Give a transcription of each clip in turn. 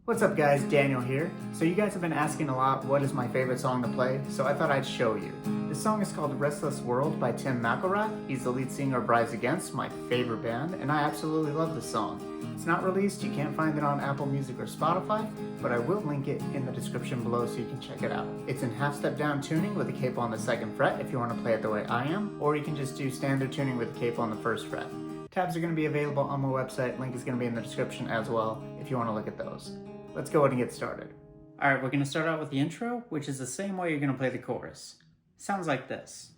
What's up guys, Daniel here. So you guys have been asking a lot what is my favorite song to play, so I thought I'd show you. This song is called Restless World by McIlrath. He's the lead singer of Rise Against, my favorite band, and I absolutely love this song. It's not released, you can't find it on Apple Music or Spotify, but I will link it in the description below so you can check it out. It's in half-step down tuning with a capo on the 2nd fret if you want to play it the way I am, or you can just do standard tuning with a capo on the 1st fret. Tabs are going to be available on my website, link is going to be in the description as well if you want to look at those. Let's go ahead and get started. Alright, we're going to start out with the intro, which is the same way you're going to play the chorus. Sounds like this.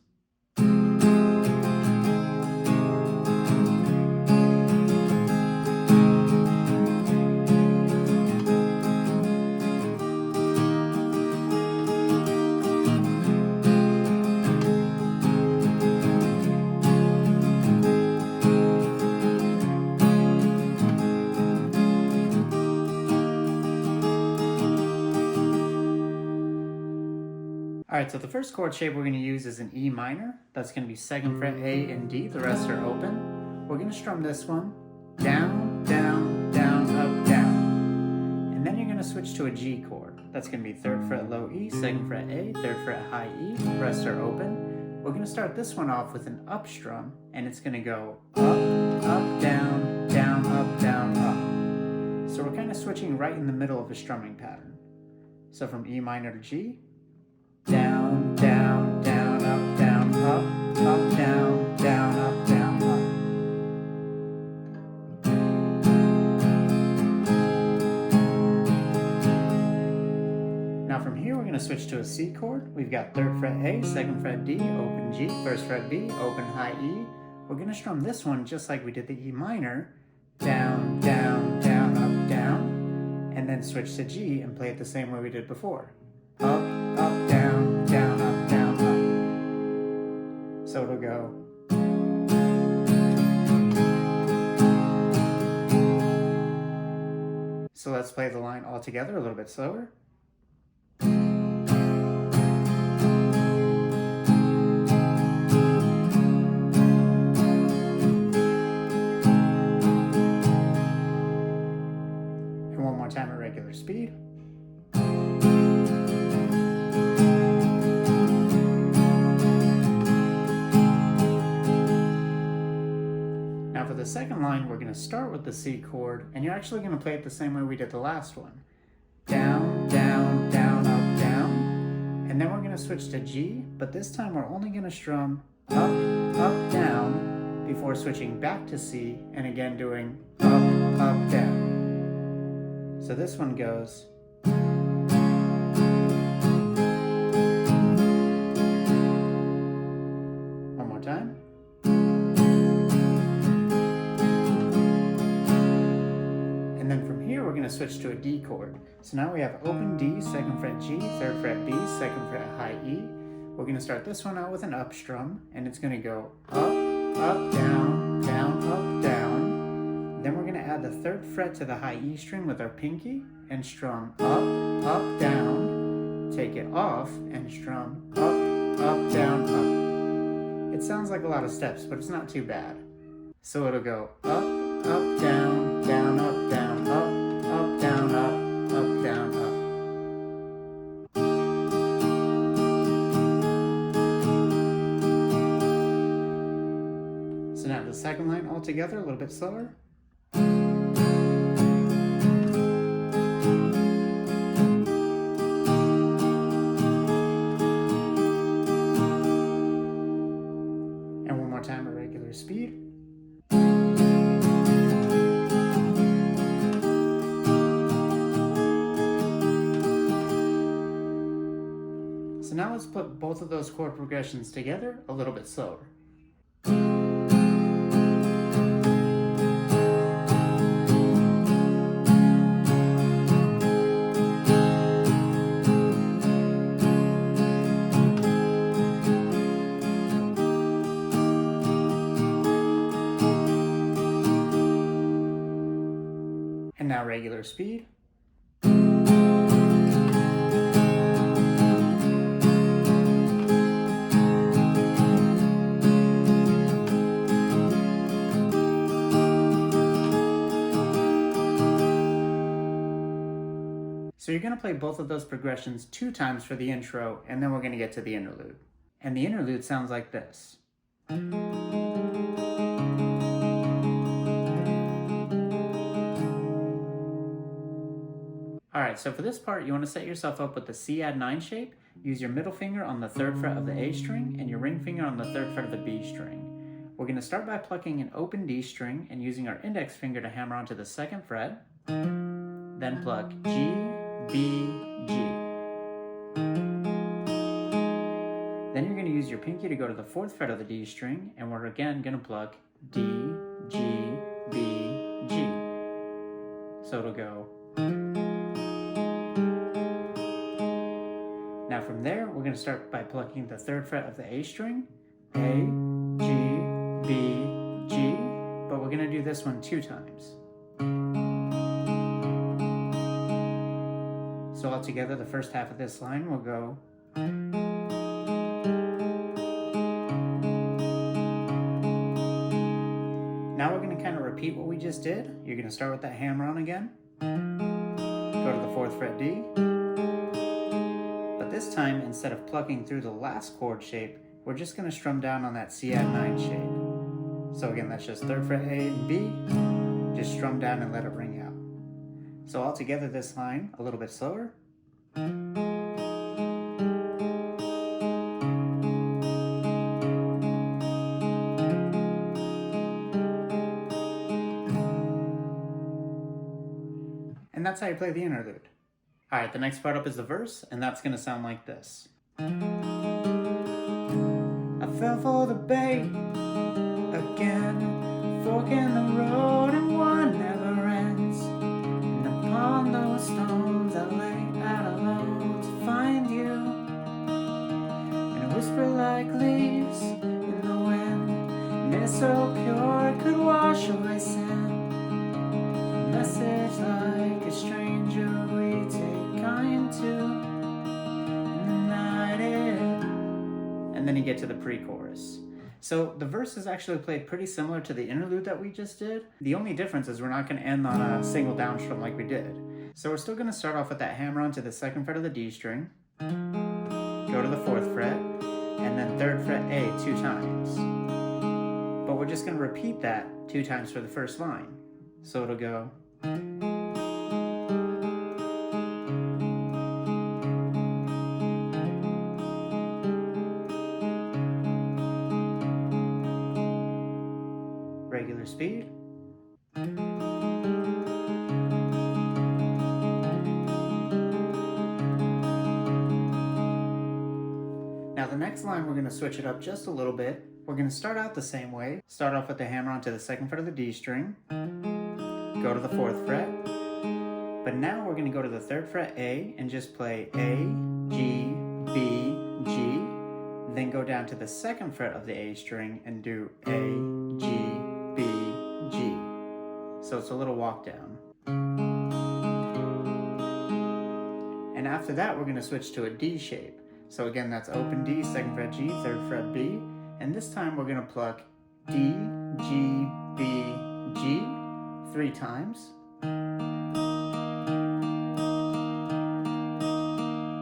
Alright, so the first chord shape we're going to use is an E minor. That's going to be 2nd fret, A, and D. The rest are open. We're going to strum this one. Down, down, down, up, down. And then you're going to switch to a G chord. That's going to be 3rd fret, low E, 2nd fret, A, 3rd fret, high E. The rest are open. We're going to start this one off with an up strum, and it's going to go up, up, down, down, up, down, up. So we're kind of switching right in the middle of a strumming pattern. So from E minor to G, down, down, down, up, down, up, up, down, down, up, down, up. Now from here we're going to switch to a C chord. We've got 3rd fret A, 2nd fret D, open G, 1st fret B, open high E. We're going to strum this one just like we did the E minor, down, down, down, up, down, and then switch to G and play it the same way we did before. Up, up, down, down, up, down, up. So it'll go. So let's play the line all together a little bit slower. And one more time at regular speed. For the second line, we're going to start with the C chord, and you're actually going to play it the same way we did the last one. Down, down, down, up, down. And then we're going to switch to G, but this time we're only going to strum up, up, down, before switching back to C, and again doing up, up, down. So this one goes. One more time. We're going to switch to a D chord. So now we have open D, 2nd fret G, 3rd fret B, 2nd fret high E. We're going to start this one out with an up strum, and it's going to go up, up, down, down, up, down. Then we're going to add the 3rd fret to the high E string with our pinky and strum up, up, down, take it off and strum up, up, down, up. It sounds like a lot of steps, but it's not too bad. So it'll go up, up, down, down, up, down, up, up, down, up, up, down, up. So now the second line all together, a little bit slower. And one more time at regular speed. So now let's put both of those chord progressions together a little bit slower. And now regular speed. So you're going to play both of those progressions 2 times for the intro, and then we're going to get to the interlude. And the interlude sounds like this. Alright, so for this part, you want to set yourself up with the C add 9 shape. Use your middle finger on the 3rd fret of the A string and your ring finger on the 3rd fret of the B string. We're going to start by plucking an open D string and using our index finger to hammer onto the 2nd fret. Then pluck G, B, G. Then you're going to use your pinky to go to the 4th fret of the D string, and we're again going to pluck D, G, B, G. So it'll go. Now from there, we're going to start by plucking the 3rd fret of the A string, A, G, B, G, but we're going to do this one 2 times. So altogether, the first half of this line will go. Now we're going to kind of repeat what we just did. You're going to start with that hammer on again, go to the 4th fret D, but this time, instead of plucking through the last chord shape, we're just going to strum down on that C add 9 shape. So again, that's just 3rd fret A and B, just strum down and let it ring out. So altogether this line, a little bit slower. And that's how you play the interlude. Alright, the next part up is the verse, and that's going to sound like this. I fell for the bait again, fork in the road and one never ends. And upon those stones I lay out alone to find you, and whisper like leaves in the wind, mist so pure it could wash away sin. A message like a stranger we take kind to, and the night is... And then you get to the pre-chorus. So the verse is actually played pretty similar to the interlude that we just did. The only difference is we're not going to end on a single down strum like we did. So we're still going to start off with that hammer onto the 2nd fret of the D string, go to the 4th fret, and then 3rd fret A 2 times. But we're just going to repeat that 2 times for the first line. So it'll go. Regular speed. Now the next line we're going to switch it up just a little bit. We're going to start out the same way. Start off with the hammer onto the 2nd fret of the D string. Go to the 4th fret. But now we're going to go to the 3rd fret A and just play A, G, B, G. Then go down to the 2nd fret of the A string and do A, G, B, G. So it's a little walk down. And after that, we're going to switch to a D shape. So again, that's open D, 2nd fret G, 3rd fret B. And this time we're going to pluck D, G, B, G 3 times.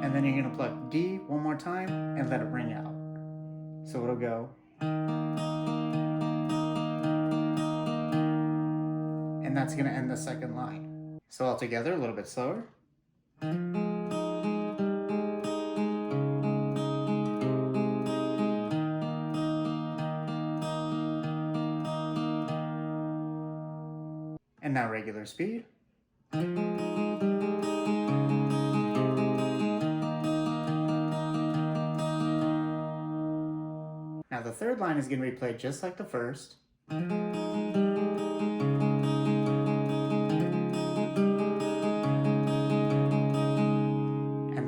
And then you're going to pluck D one more time and let it ring out. So it'll go. And that's going to end the second line. So all together, a little bit slower. And now regular speed. Now the third line is going to be played just like the first. And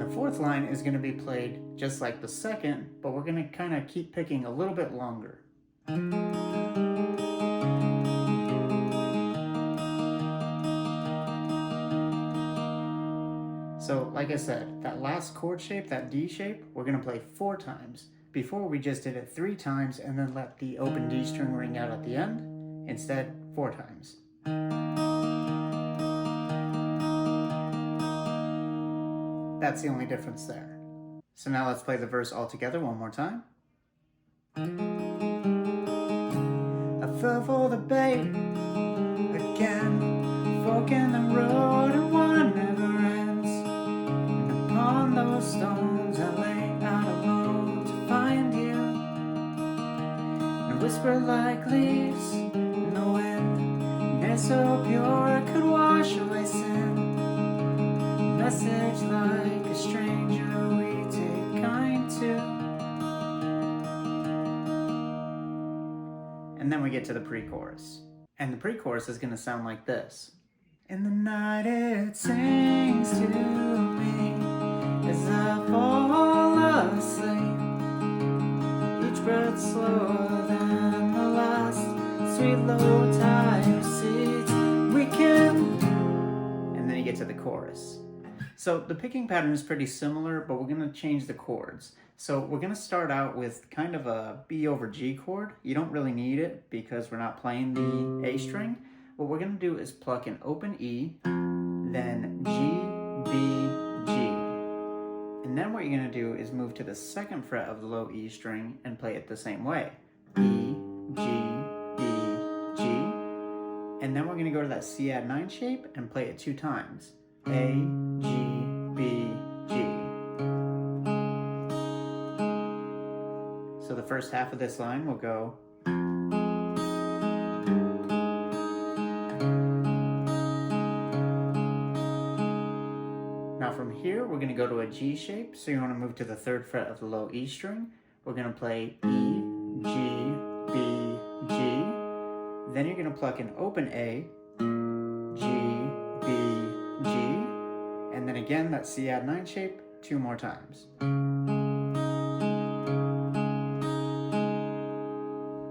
the fourth line is going to be played just like the second, but we're going to kind of keep picking a little bit longer. So like I said, that last chord shape, that D shape, we're going to play 4 times. Before we just did it 3 times and then let the open D string ring out at the end. Instead, 4 times. That's the only difference there. So now let's play the verse all together one more time. I fell for the bait again, fork in the road and one never ends. And upon those stones I lay out alone to find you, and whisper like leaves in the wind, and it's so pure it could wash away sin. A message like a stranger we take kind to. And then we get to the pre-chorus. And the pre-chorus is going to sound like this. In the night it sings to me as I fall asleep, each breath slower than the last, sweet low tide seeds we can. And then you get to the chorus. So the picking pattern is pretty similar, but we're going to change the chords. So we're going to start out with kind of a B over G chord. You don't really need it because we're not playing the A string. What we're going to do is pluck an open E, then G, B, G. And then what you're going to do is move to the second fret of the low E string and play it the same way. E, G, B, G. And then we're going to go to that C add 9 shape and play it 2 times. A, G, B, G. So the first half of this line will go. Now from here, we're going to go to a G shape. So you want to move to the 3rd fret of the low E string. We're going to play E, G, B, G. Then you're going to pluck an open A, G, B, G. And then again, that C add 9 shape 2 more times.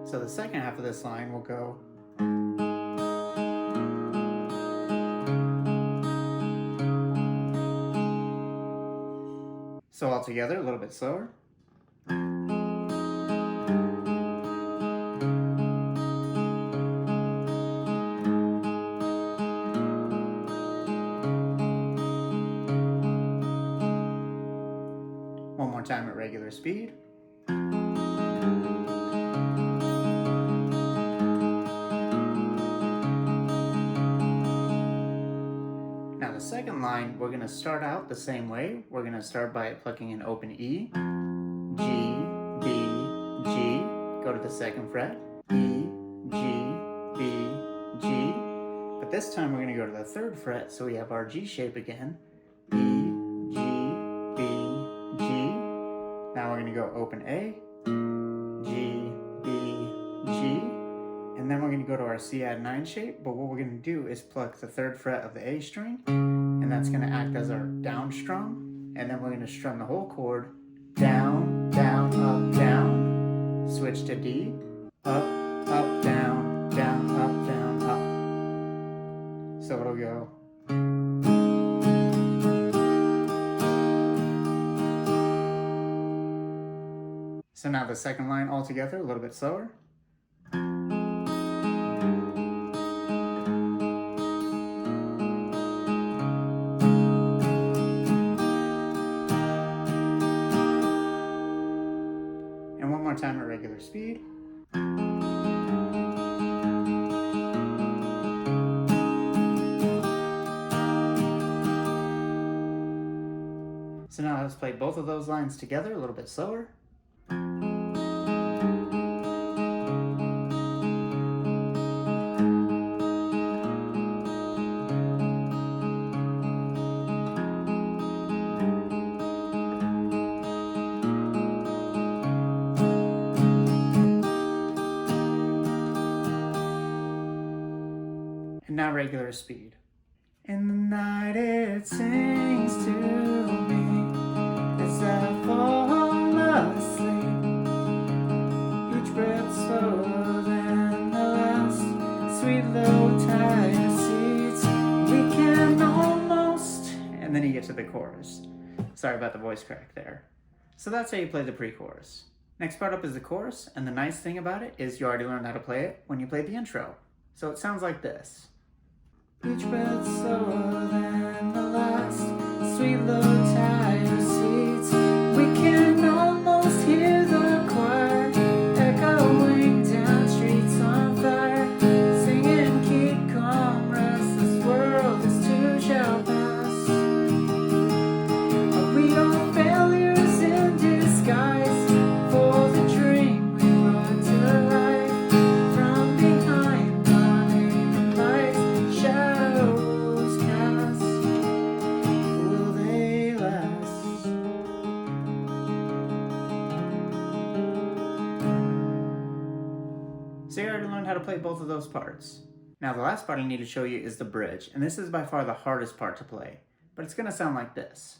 So the second half of this line will go. So all together, a little bit slower. One more time at regular speed. Now the second line, we're going to start out the same way. We're going to start by plucking an open E, G, B, G, go to the 2nd fret, E, G, B, G. But this time we're going to go to the 3rd fret, so we have our G shape again, E, G, B, G. Now we're going to go open A, G, B, G. And then we're going to go to our C add 9 shape, but what we're going to do is pluck the 3rd fret of the A string, and that's going to act as our down strum, and then we're going to strum the whole chord, down, down, up, down, switch to D, up, up, down, down, up, down, up. So it'll go. So now the second line all together, a little bit slower. Time at regular speed. So now let's play both of those lines together a little bit slower. Now regular speed. In the night it sings to me as I fall asleep, each breath slower than the last, sweet low tide seeds we can almost. And then you get to the chorus. Sorry about the voice crack there. So that's how you play the pre-chorus. Next part up is the chorus, and the nice thing about it is you already learned how to play it when you played the intro. So it sounds like this. Each breath slower than the last, sweet low tide. how to play both of those parts. Now the last part I need to show you is the bridge, and this is by far the hardest part to play, but it's gonna sound like this.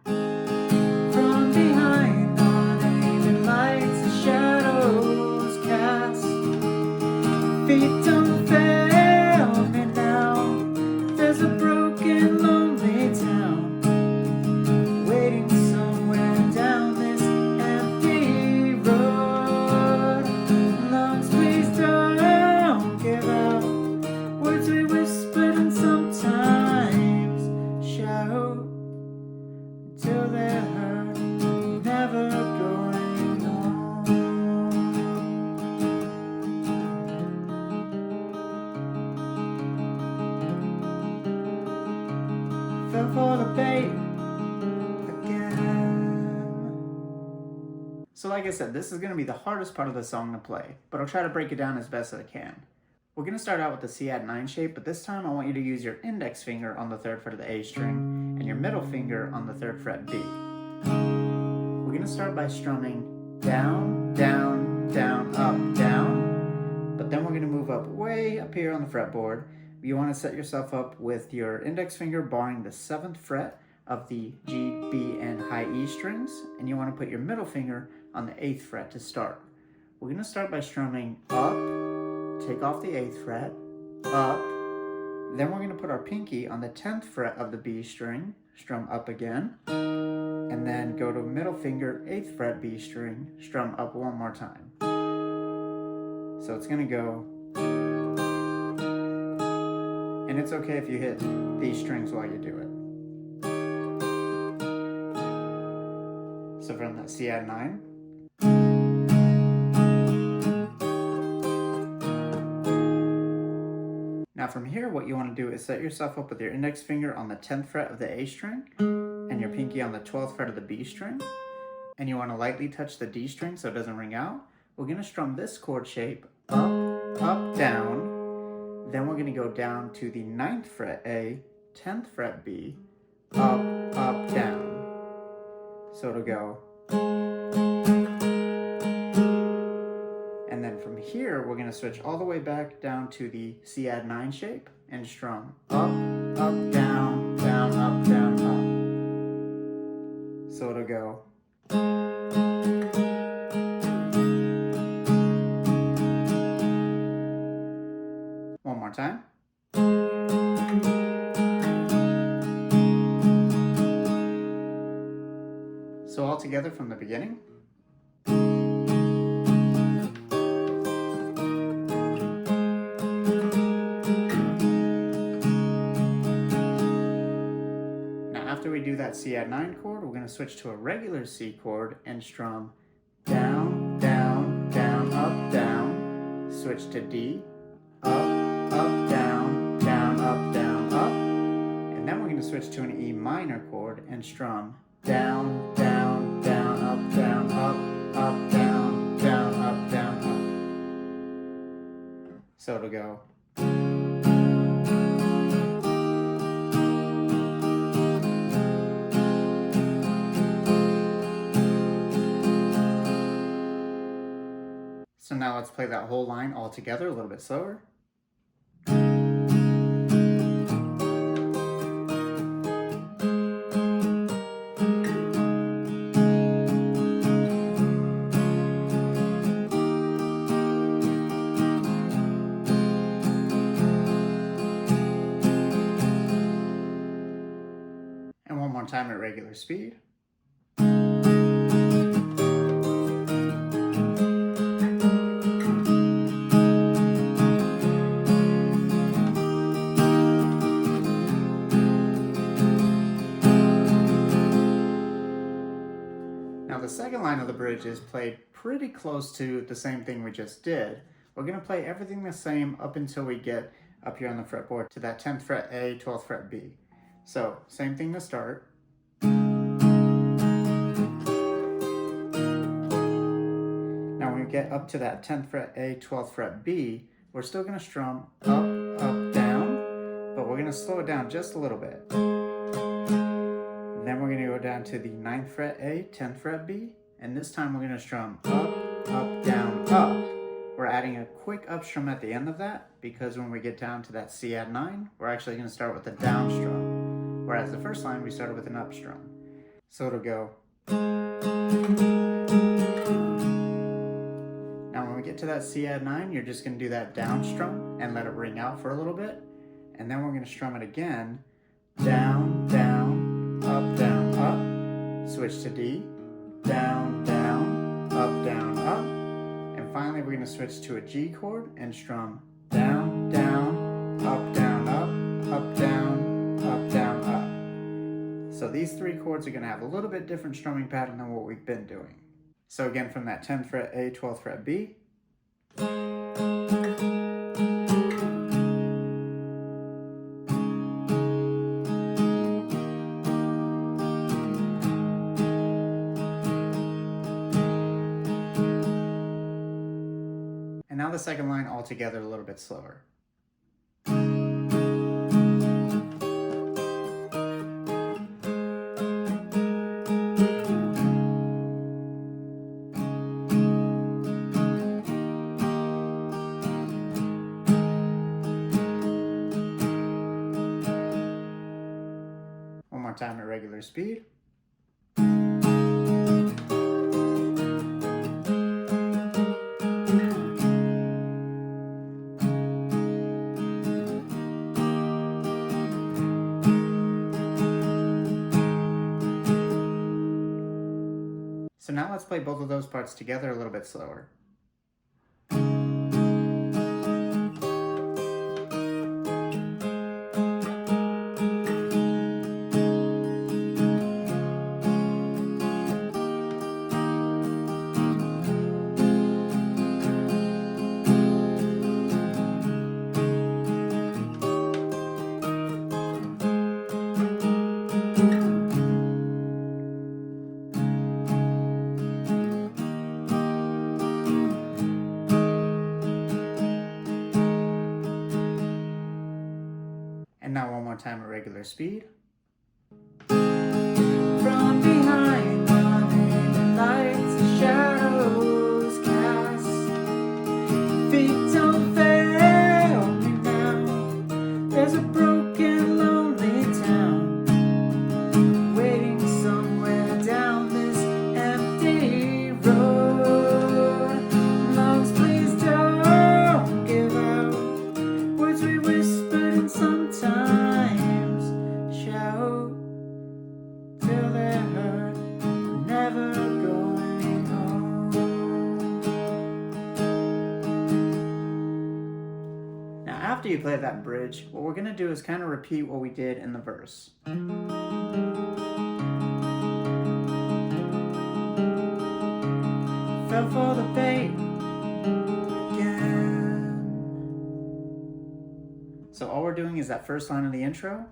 From behind unaided lights, the shadows cast. Feet don't fail me now. There's a broken, lonely town waiting somewhere down this empty road. Lungs, please don't give out. Words we whispered and sometimes shout till they're heard, never going on. Fell for the bait again. So like I said, this is going to be the hardest part of the song to play, but I'll try to break it down as best as I can. We're going to start out with the C add 9 shape, but this time I want you to use your index finger on the 3rd fret of the A string and your middle finger on the 3rd fret B. We're going to start by strumming down, down, down, up, down, but then we're going to move up way up here on the fretboard. You want to set yourself up with your index finger barring the 7th fret of the G, B, and high E strings, and you want to put your middle finger on the 8th fret to start. We're going to start by strumming up, take off the 8th fret, up, then we're going to put our pinky on the 10th fret of the B string, strum up again, and then go to middle finger, 8th fret B string, strum up one more time. So it's going to go, and it's okay if you hit these strings while you do it. So from that C add 9. Now from here, what you want to do is set yourself up with your index finger on the 10th fret of the A string and your pinky on the 12th fret of the B string. And you want to lightly touch the D string so it doesn't ring out. We're going to strum this chord shape up, up, down. Then we're going to go down to the 9th fret A, 10th fret B, up, up, down. So it'll go. And then from here, we're going to switch all the way back down to the C add 9 shape and strum up, up, down, down, up, down, up. So it'll go. One more time. So all together from the beginning. Now after we do that C add 9 chord, we're going to switch to a regular C chord and strum down, down, down, up, down. Switch to D, up, up, down, down, up, down, up. And then we're going to switch to an E minor chord and strum down, down, down, up, down, up, up, down, down, up, down, up. So it'll go. So now let's play that whole line all together a little bit slower. And one more time at regular speed. Now the second line of the bridge is played pretty close to the same thing we just did. We're going to play everything the same up until we get up here on the fretboard to that 10th fret A, 12th fret B. So same thing to start. Now when we get up to that 10th fret A, 12th fret B, we're still going to strum up, up, down, but we're going to slow it down just a little bit. Then we're going to go down to the 9th fret A, 10th fret B, and this time we're going to strum up, up, down, up. We're adding a quick up strum at the end of that, because when we get down to that C add 9, we're actually going to start with a down strum, whereas the first line we started with an up strum. So it'll go. Now when we get to that C add 9, you're just going to do that down strum and let it ring out for a little bit, and then we're going to strum it again. Down, down, up, switch to D, down, down, up, and finally we're going to switch to a G chord and strum down, down, up, down, up. So these three chords are going to have a little bit different strumming pattern than what we've been doing. So again, from that 10th fret A, 12th fret B, and now the second line all together a little bit slower. One more time at regular speed. So now let's play both of those parts together a little bit slower. And now one more time at regular speed. From behind the lights, the shadows cast. Feet don't fail me now. There's a broken, lonely town waiting somewhere down this empty road. Lungs, please don't give out. Words we whispered and sometimes shout till they're heard, never going home. Now after you play that bridge, what we're going to do is kind of repeat what we did in the verse. Fell for the bait again. So all we're doing is that first line of the intro.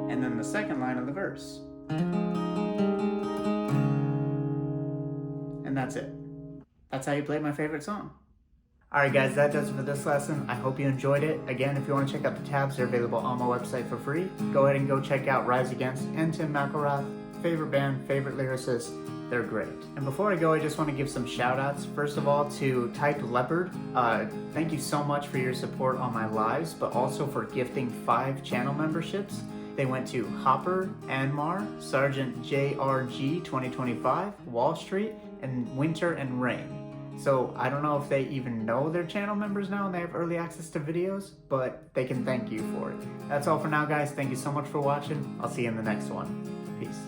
And then the second line of the verse. And that's it. That's how you play my favorite song. Alright guys, that does it for this lesson. I hope you enjoyed it. Again, if you want to check out the tabs, they're available on my website for free. Go ahead and go check out Rise Against and Tim McIlrath. Favorite band, favorite lyricist. They're great. And before I go, I just want to give some shout outs. First of all, to Type Leopard. Thank you so much for your support on my lives, but also for gifting 5 channel memberships. They went to Hopper, Anmar, Sergeant JRG 2025, Wall Street, and Winter and Rain. So I don't know if they even know they're channel members now and they have early access to videos, but they can thank you for it. That's all for now, guys. Thank you so much for watching. I'll see you in the next one. Peace.